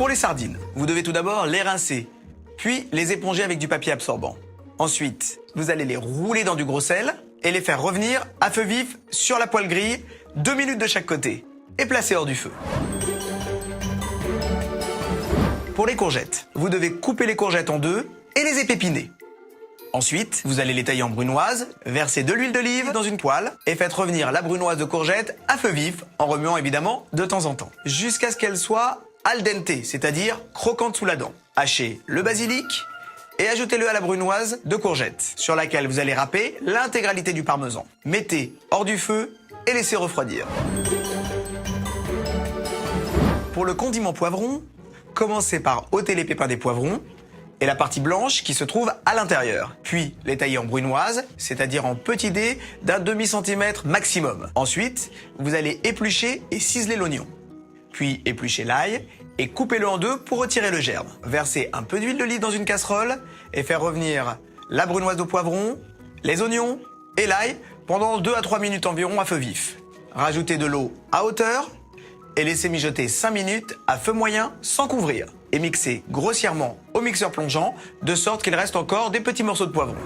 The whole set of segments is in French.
Pour les sardines, vous devez tout d'abord les rincer, puis les éponger avec du papier absorbant. Ensuite, vous allez les rouler dans du gros sel et les faire revenir à feu vif sur la poêle grille, 2 minutes de chaque côté, et placer hors du feu. Pour les courgettes, vous devez couper les courgettes en deux et les épépiner. Ensuite, vous allez les tailler en brunoise, verser de l'huile d'olive dans une poêle et faites revenir la brunoise de courgette à feu vif, en remuant évidemment de temps en temps, jusqu'à ce qu'elle soit al dente, c'est-à-dire croquante sous la dent. Hachez le basilic et ajoutez-le à la brunoise de courgette, sur laquelle vous allez râper l'intégralité du parmesan. Mettez hors du feu et laissez refroidir. Pour le condiment poivron, commencez par ôter les pépins des poivrons et la partie blanche qui se trouve à l'intérieur. Puis les tailler en brunoise, c'est-à-dire en petits dés d'un demi-centimètre maximum. Ensuite, vous allez éplucher et ciseler l'oignon. Puis épluchez l'ail et coupez-le en deux pour retirer le germe. Versez un peu d'huile d'olive dans une casserole et faire revenir la brunoise de poivron, les oignons et l'ail pendant 2 à 3 minutes environ à feu vif. Rajoutez de l'eau à hauteur et laissez mijoter 5 minutes à feu moyen sans couvrir. Et mixez grossièrement au mixeur plongeant de sorte qu'il reste encore des petits morceaux de poivron.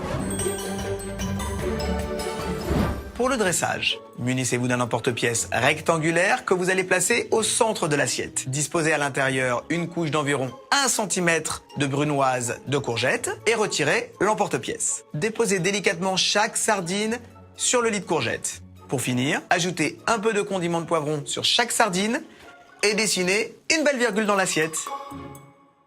Pour le dressage, munissez-vous d'un emporte-pièce rectangulaire que vous allez placer au centre de l'assiette. Disposez à l'intérieur une couche d'environ 1 cm de brunoise de courgette et retirez l'emporte-pièce. Déposez délicatement chaque sardine sur le lit de courgette. Pour finir, ajoutez un peu de condiment de poivron sur chaque sardine et dessinez une belle virgule dans l'assiette.